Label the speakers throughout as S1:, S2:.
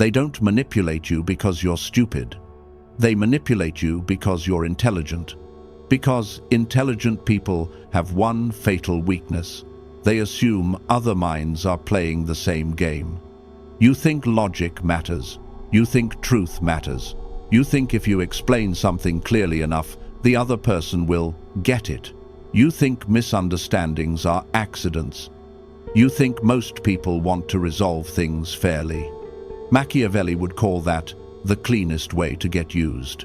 S1: They don't manipulate you because you're stupid. They manipulate you because you're intelligent. Because intelligent people have one fatal weakness. They assume other minds are playing the same game. You think logic matters. You think truth matters. You think if you explain something clearly enough, the other person will get it. You think misunderstandings are accidents. You think most people want to resolve things fairly. Machiavelli would call that the cleanest way to get used.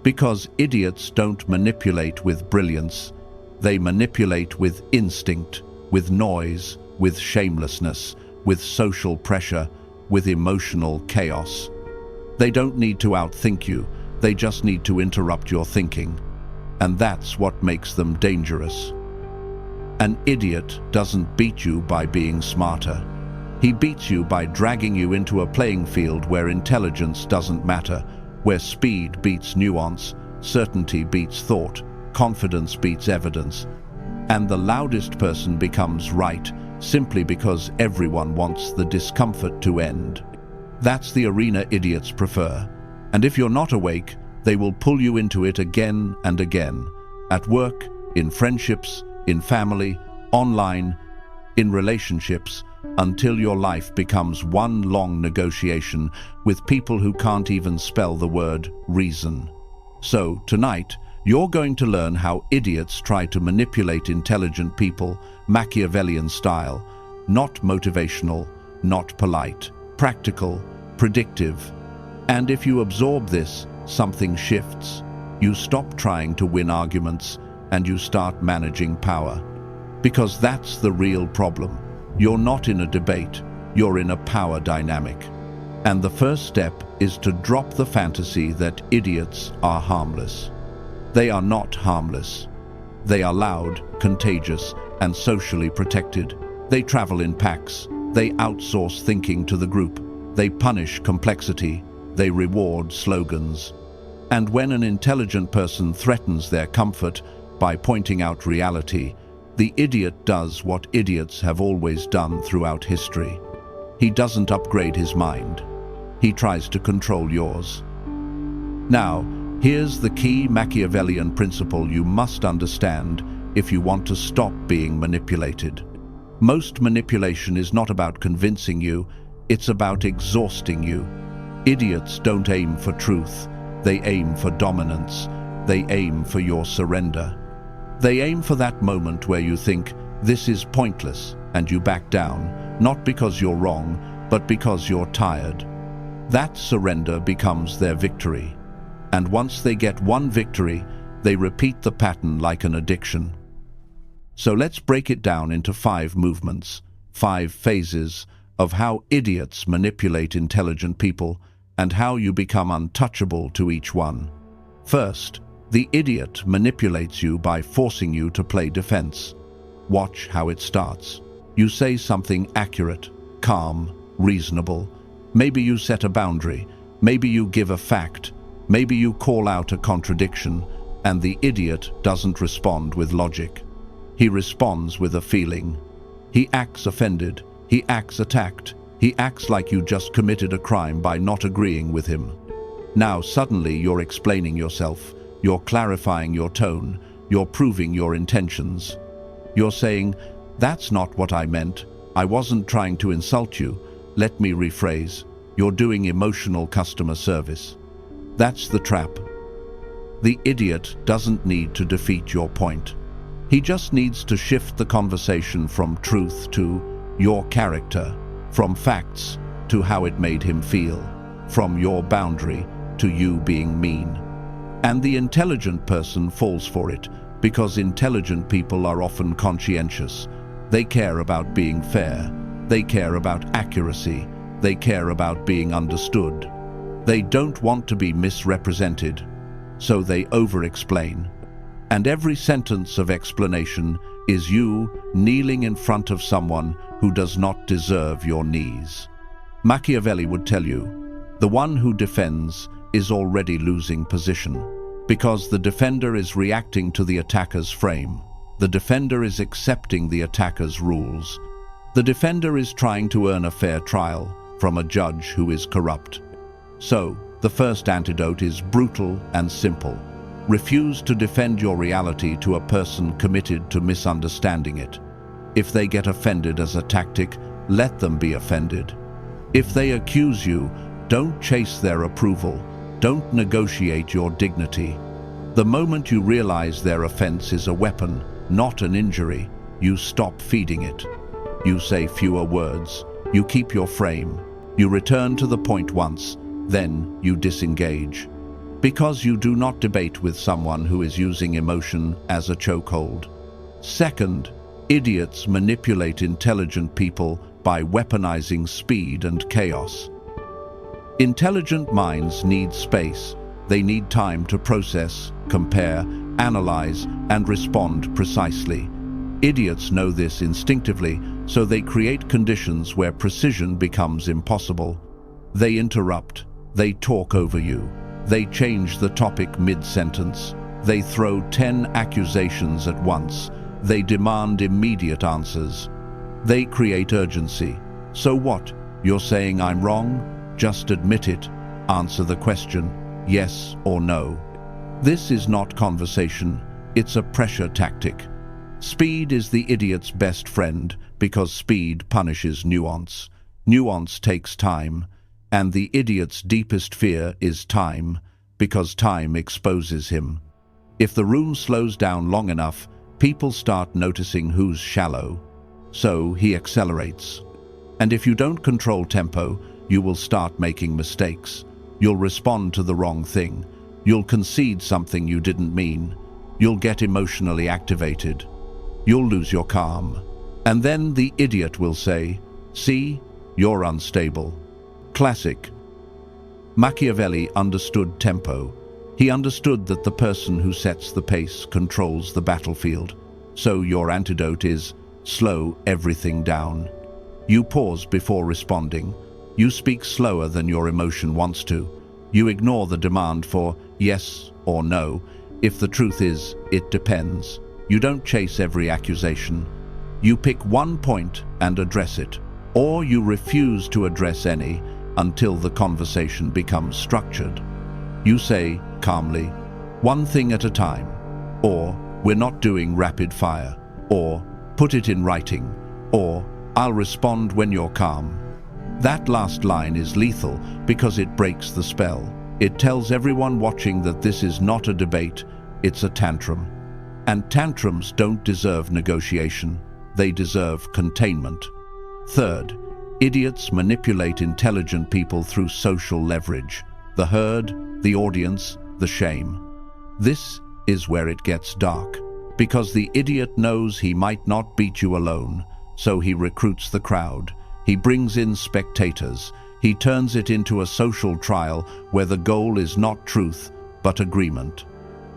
S1: Because idiots don't manipulate with brilliance. They manipulate with instinct, with noise, with shamelessness, with social pressure, with emotional chaos. They don't need to outthink you, they just need to interrupt your thinking. And that's what makes them dangerous. An idiot doesn't beat you by being smarter. He beats you by dragging you into a playing field where intelligence doesn't matter, where speed beats nuance, certainty beats thought, confidence beats evidence, and the loudest person becomes right simply because everyone wants the discomfort to end. That's the arena idiots prefer, and if you're not awake, they will pull you into it again and again, at work, in friendships, in family, online, in relationships, until your life becomes one long negotiation with people who can't even spell the word reason. So, tonight, you're going to learn how idiots try to manipulate intelligent people, Machiavellian style, not motivational, not polite, practical, predictive. And if you absorb this, something shifts. You stop trying to win arguments and you start managing power. Because that's the real problem. You're not in a debate, you're in a power dynamic. And the first step is to drop the fantasy that idiots are harmless. They are not harmless. They are loud, contagious, and socially protected. They travel in packs. They outsource thinking to the group. They punish complexity. They reward slogans. And when an intelligent person threatens their comfort by pointing out reality, the idiot does what idiots have always done throughout history. He doesn't upgrade his mind. He tries to control yours. Now, here's the key Machiavellian principle you must understand if you want to stop being manipulated. Most manipulation is not about convincing you, it's about exhausting you. Idiots don't aim for truth, they aim for dominance, they aim for your surrender. They aim for that moment where you think, this is pointless, and you back down, not because you're wrong, but because you're tired. That surrender becomes their victory. And once they get one victory, they repeat the pattern like an addiction. So let's break it down into 5 movements, 5 phases of how idiots manipulate intelligent people and how you become untouchable to each one. First, the idiot manipulates you by forcing you to play defense. Watch how it starts. You say something accurate, calm, reasonable. Maybe you set a boundary. Maybe you give a fact. Maybe you call out a contradiction, and the idiot doesn't respond with logic. He responds with a feeling. He acts offended. He acts attacked. He acts like you just committed a crime by not agreeing with him. Now suddenly you're explaining yourself. You're clarifying your tone. You're proving your intentions. You're saying, that's not what I meant. I wasn't trying to insult you. Let me rephrase. You're doing emotional customer service. That's the trap. The idiot doesn't need to defeat your point. He just needs to shift the conversation from truth to your character, from facts to how it made him feel, from your boundary to you being mean. And the intelligent person falls for it, because intelligent people are often conscientious. They care about being fair. They care about accuracy. They care about being understood. They don't want to be misrepresented, so they over-explain. And every sentence of explanation is you kneeling in front of someone who does not deserve your knees. Machiavelli would tell you, the one who defends is already losing position, because the defender is reacting to the attacker's frame. The defender is accepting the attacker's rules. The defender is trying to earn a fair trial. from a judge who is corrupt. So, the first antidote is brutal and simple. Refuse to defend your reality to a person committed to misunderstanding it. If they get offended as a tactic, let them be offended. If they accuse you, don't chase their approval. Don't negotiate your dignity. The moment you realize their offense is a weapon, not an injury, you stop feeding it. You say fewer words. You keep your frame. You return to the point once, then you disengage. Because you do not debate with someone who is using emotion as a chokehold. Second, idiots manipulate intelligent people by weaponizing speed and chaos. Intelligent minds need space. They need time to process, compare, analyze, and respond precisely. Idiots know this instinctively, so they create conditions where precision becomes impossible. They interrupt. They talk over you. They change the topic mid-sentence. They throw 10 accusations at once. They demand immediate answers. They create urgency. So what? You're saying I'm wrong? Just admit it. Answer the question, yes or no. This is not conversation. It's a pressure tactic. Speed is the idiot's best friend because speed punishes nuance. Nuance takes time. And the idiot's deepest fear is time, because time exposes him. If the room slows down long enough, people start noticing who's shallow. So he accelerates. And if you don't control tempo, you will start making mistakes. You'll respond to the wrong thing. You'll concede something you didn't mean. You'll get emotionally activated. You'll lose your calm. And then the idiot will say, "See, you're unstable." Classic. Machiavelli understood tempo. He understood that the person who sets the pace controls the battlefield. So your antidote is slow everything down. You pause before responding. You speak slower than your emotion wants to. You ignore the demand for yes or no. If the truth is, it depends. You don't chase every accusation. You pick one point and address it. Or you refuse to address any until the conversation becomes structured. You say, calmly, one thing at a time, or we're not doing rapid fire, or put it in writing, or I'll respond when you're calm. That last line is lethal because it breaks the spell. It tells everyone watching that this is not a debate, it's a tantrum. And tantrums don't deserve negotiation, they deserve containment. Third, idiots manipulate intelligent people through social leverage. The herd, the audience, the shame. This is where it gets dark, because the idiot knows he might not beat you alone, so he recruits the crowd. He brings in spectators. He turns it into a social trial where the goal is not truth, but agreement.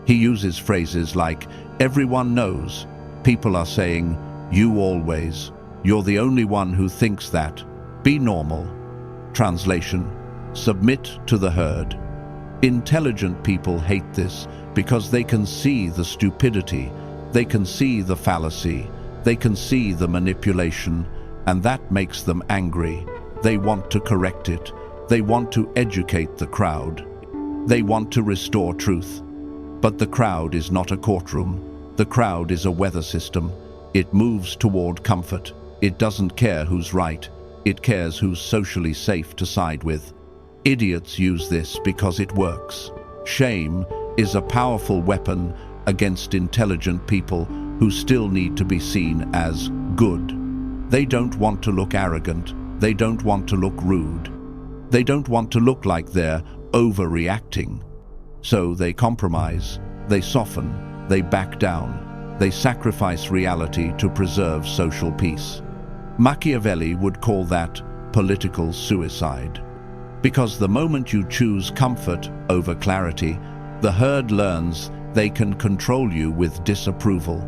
S1: He uses phrases like, everyone knows. People are saying, you always. You're the only one who thinks that. Be normal. Translation: submit to the herd. Intelligent people hate this because they can see the stupidity, they can see the fallacy, they can see the manipulation, and that makes them angry. They want to correct it. They want to educate the crowd. They want to restore truth. But the crowd is not a courtroom. The crowd is a weather system. It moves toward comfort. It doesn't care who's right. It cares who's socially safe to side with. Idiots use this because it works. Shame is a powerful weapon against intelligent people who still need to be seen as good. They don't want to look arrogant. They don't want to look rude. They don't want to look like they're overreacting. So they compromise, they soften, they back down, they sacrifice reality to preserve social peace. Machiavelli would call that political suicide. Because the moment you choose comfort over clarity, the herd learns they can control you with disapproval.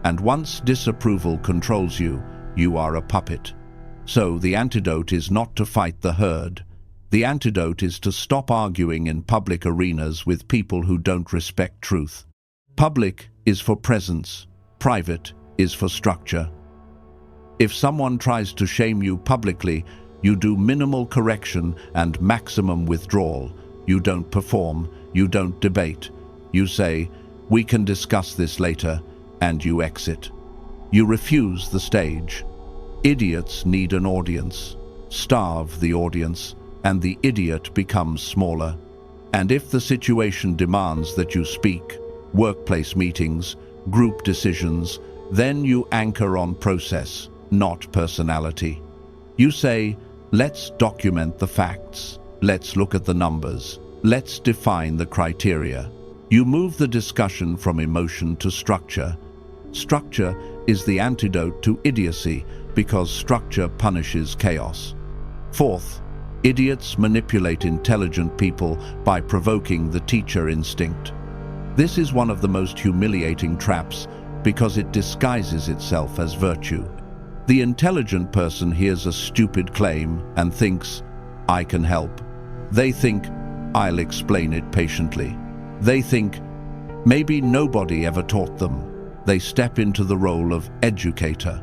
S1: And once disapproval controls you, you are a puppet. So the antidote is not to fight the herd. The antidote is to stop arguing in public arenas with people who don't respect truth. Public is for presence. Private is for structure. If someone tries to shame you publicly, You do minimal correction and maximum withdrawal. You don't perform, you don't debate. You say, "We can discuss this later," and you exit. You refuse the stage. Idiots need an audience. Starve the audience, and the idiot becomes smaller. And if the situation demands that you speak, workplace meetings, group decisions, then you anchor on process, not personality. You say, "Let's document the facts. Let's look at the numbers. Let's define the criteria." You move the discussion from emotion to structure. Structure is the antidote to idiocy because structure punishes chaos. Fourth, idiots manipulate intelligent people by provoking the teacher instinct. This is one of the most humiliating traps because it disguises itself as virtue. The intelligent person hears a stupid claim and thinks, "I can help." They think, "I'll explain it patiently." They think, "Maybe nobody ever taught them." They step into the role of educator,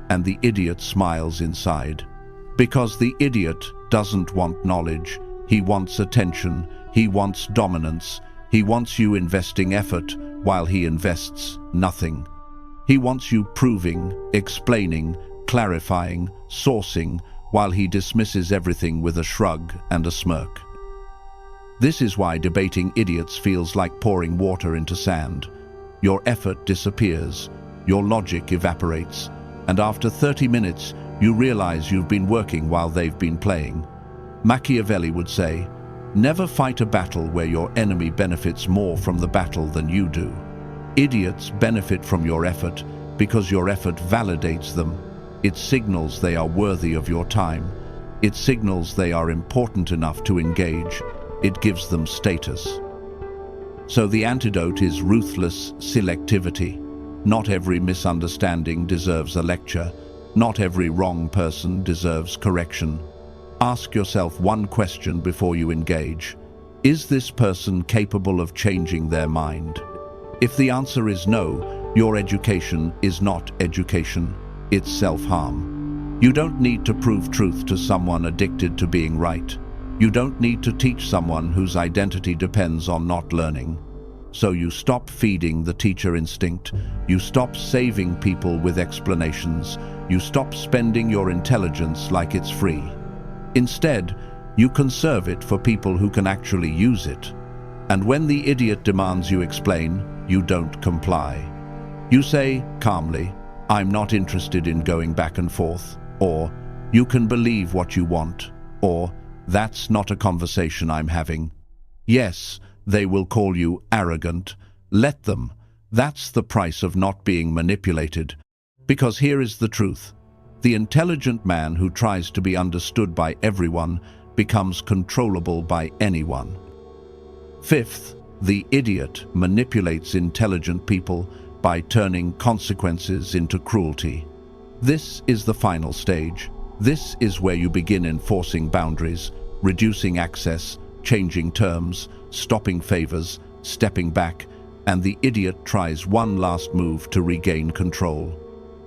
S1: and the idiot smiles inside. Because the idiot doesn't want knowledge, he wants attention, he wants dominance, he wants you investing effort while he invests nothing. He wants you proving, explaining, clarifying, sourcing, while he dismisses everything with a shrug and a smirk. This is why debating idiots feels like pouring water into sand. Your effort disappears, your logic evaporates, and after 30 minutes, you realize you've been working while they've been playing. Machiavelli would say, "Never fight a battle where your enemy benefits more from the battle than you do." Idiots benefit from your effort because your effort validates them. It signals they are worthy of your time. It signals they are important enough to engage. It gives them status. So the antidote is ruthless selectivity. Not every misunderstanding deserves a lecture. Not every wrong person deserves correction. Ask yourself one question before you engage. Is this person capable of changing their mind? If the answer is no, your education is not education. It's self-harm. You don't need to prove truth to someone addicted to being right. You don't need to teach someone whose identity depends on not learning. So you stop feeding the teacher instinct. You stop saving people with explanations. You stop spending your intelligence like it's free. Instead, you conserve it for people who can actually use it. And when the idiot demands you explain, you don't comply. You say calmly, "I'm not interested in going back and forth," or "You can believe what you want," or "That's not a conversation I'm having." Yes, they will call you arrogant. Let them. That's the price of not being manipulated. Because here is the truth. The intelligent man who tries to be understood by everyone becomes controllable by anyone. Fifth, the idiot manipulates intelligent people by turning consequences into cruelty. This is the final stage. This is where you begin enforcing boundaries, reducing access, changing terms, stopping favors, stepping back, and the idiot tries one last move to regain control.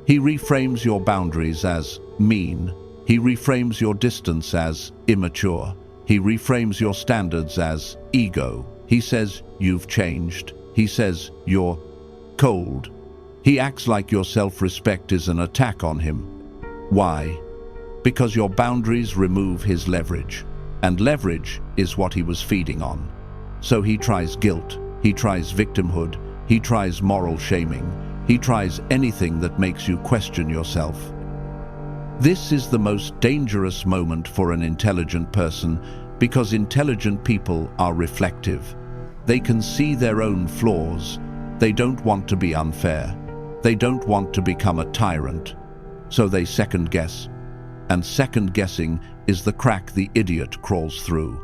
S1: He reframes your boundaries as mean. He reframes your distance as immature. He reframes your standards as ego. He says you've changed. He says you're cold. He acts like your self-respect is an attack on him. Why? Because your boundaries remove his leverage, and leverage is what he was feeding on. So he tries guilt, he tries victimhood, he tries moral shaming, he tries anything that makes you question yourself. This is the most dangerous moment for an intelligent person because intelligent people are reflective. They can see their own flaws. They don't want to be unfair. They don't want to become a tyrant. So they second guess. And second guessing is the crack the idiot crawls through.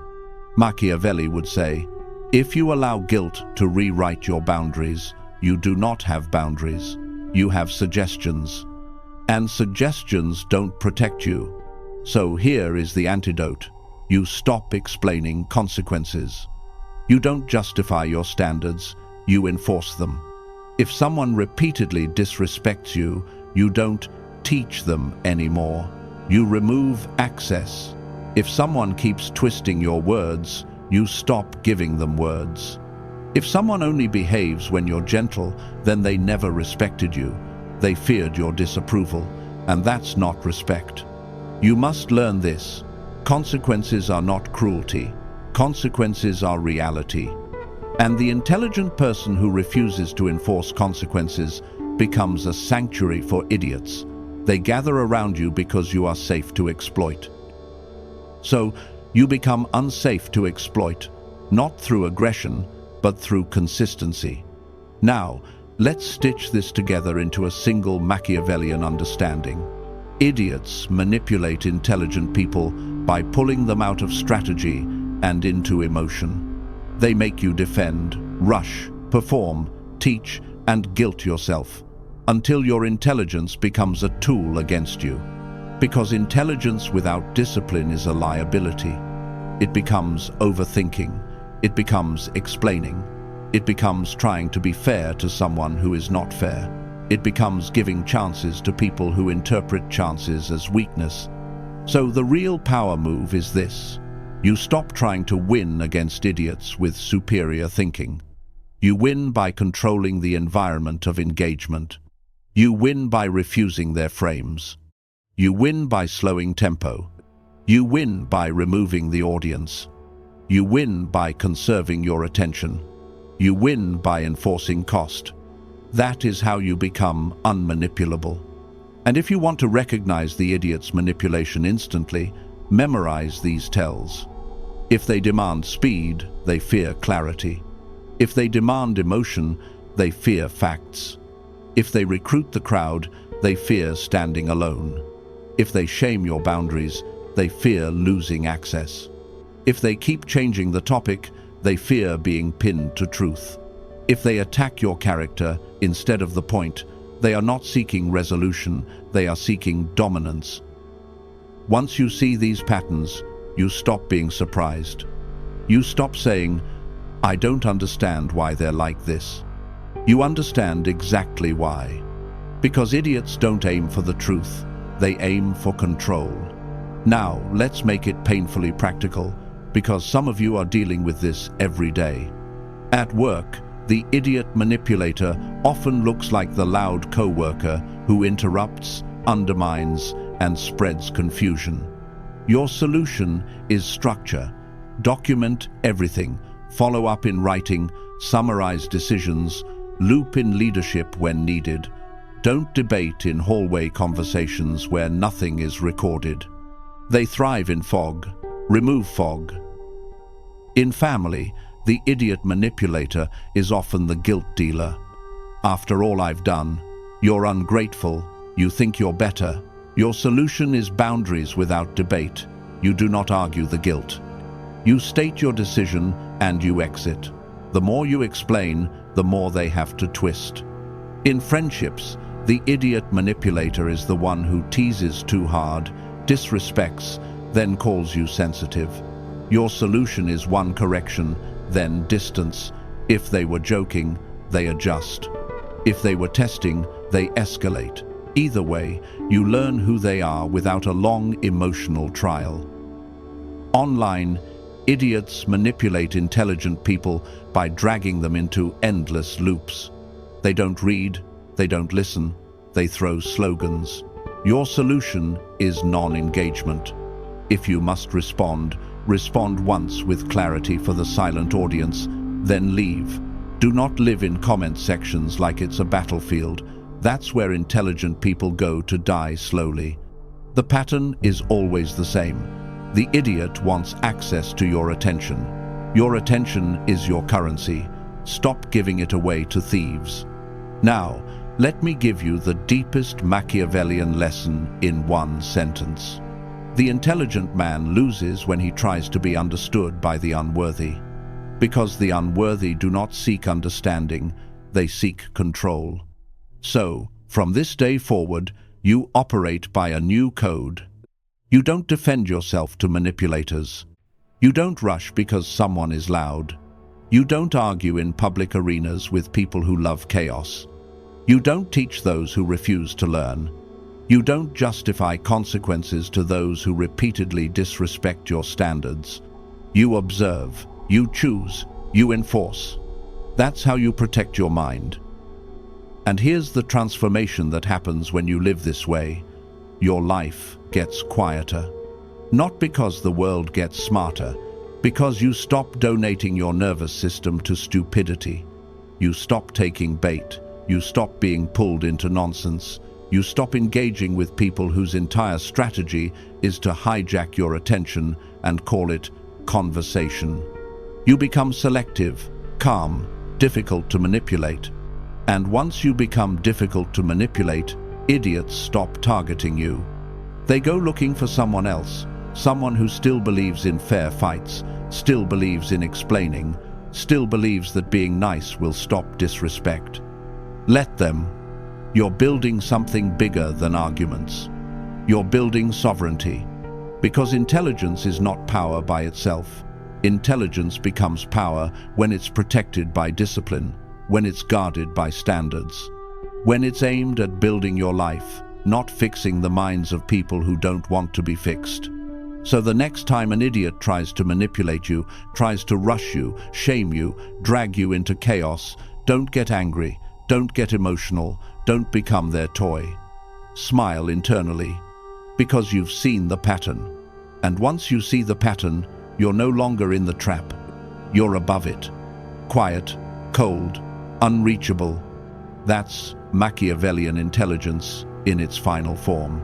S1: Machiavelli would say, "If you allow guilt to rewrite your boundaries, you do not have boundaries. You have suggestions. And suggestions don't protect you. So here is the antidote. You stop explaining consequences. You don't justify your standards, you enforce them. If someone repeatedly disrespects you, you don't teach them anymore. You remove access. If someone keeps twisting your words, you stop giving them words. If someone only behaves when you're gentle, then they never respected you. They feared your disapproval, and that's not respect. You must learn this. Consequences are not cruelty. Consequences are reality. And the intelligent person who refuses to enforce consequences becomes a sanctuary for idiots. They gather around you because you are safe to exploit. So, you become unsafe to exploit, not through aggression, but through consistency. Now, let's stitch this together into a single Machiavellian understanding. Idiots manipulate intelligent people by pulling them out of strategy and into emotion. They make you defend, rush, perform, teach, and guilt yourself until your intelligence becomes a tool against you. Because intelligence without discipline is a liability. It becomes overthinking. It becomes explaining. It becomes trying to be fair to someone who is not fair. It becomes giving chances to people who interpret chances as weakness. So the real power move is this. You stop trying to win against idiots with superior thinking. You win by controlling the environment of engagement. You win by refusing their frames. You win by slowing tempo. You win by removing the audience. You win by conserving your attention. You win by enforcing cost. That is how you become unmanipulable. And if you want to recognize the idiot's manipulation instantly, memorize these tells. If they demand speed, they fear clarity. If they demand emotion, they fear facts. If they recruit the crowd, they fear standing alone. If they shame your boundaries, they fear losing access. If they keep changing the topic, they fear being pinned to truth. If they attack your character instead of the point, they are not seeking resolution, they are seeking dominance. Once you see these patterns, you stop being surprised. You stop saying, "I don't understand why they're like this." You understand exactly why. Because idiots don't aim for the truth, they aim for control. Now, let's make it painfully practical, because some of you are dealing with this every day. At work, the idiot manipulator often looks like the loud coworker who interrupts, undermines, and spreads confusion. Your solution is structure. Document everything, follow up in writing, summarize decisions, loop in leadership when needed. Don't debate in hallway conversations where nothing is recorded. They thrive in fog. Remove fog. In family, the idiot manipulator is often the guilt dealer. After all I've done, you're ungrateful, you think you're better. Your solution is boundaries without debate. You do not argue the guilt. You state your decision and you exit. The more you explain, the more they have to twist. In friendships, the idiot manipulator is the one who teases too hard, disrespects, then calls you sensitive. Your solution is one correction, then distance. If they were joking, they adjust. If they were testing, they escalate. Either way, you learn who they are without a long emotional trial. Online, idiots manipulate intelligent people by dragging them into endless loops. They don't read, they don't listen, they throw slogans. Your solution is non-engagement. If you must respond, respond once with clarity for the silent audience, then leave. Do not live in comment sections like it's a battlefield. That's where intelligent people go to die slowly. The pattern is always the same. The idiot wants access to your attention. Your attention is your currency. Stop giving it away to thieves. Now, let me give you the deepest Machiavellian lesson in one sentence. The intelligent man loses when he tries to be understood by the unworthy. Because the unworthy do not seek understanding, they seek control. So, from this day forward, you operate by a new code. You don't defend yourself to manipulators. You don't rush because someone is loud. You don't argue in public arenas with people who love chaos. You don't teach those who refuse to learn. You don't justify consequences to those who repeatedly disrespect your standards. You observe, you choose, you enforce. That's how you protect your mind. And here's the transformation that happens when you live this way. Your life gets quieter. Not because the world gets smarter, because you stop donating your nervous system to stupidity. You stop taking bait. You stop being pulled into nonsense. You stop engaging with people whose entire strategy is to hijack your attention and call it conversation. You become selective, calm, difficult to manipulate. And once you become difficult to manipulate, idiots stop targeting you. They go looking for someone else, someone who still believes in fair fights, still believes in explaining, still believes that being nice will stop disrespect. Let them. You're building something bigger than arguments. You're building sovereignty. Because intelligence is not power by itself. Intelligence becomes power when it's protected by discipline, when it's guarded by standards, when it's aimed at building your life, not fixing the minds of people who don't want to be fixed. So the next time an idiot tries to manipulate you, tries to rush you, shame you, drag you into chaos, don't get angry, don't get emotional, don't become their toy. Smile internally, because you've seen the pattern. And once you see the pattern, you're no longer in the trap. You're above it. Quiet, cold, unreachable. That's Machiavellian intelligence in its final form.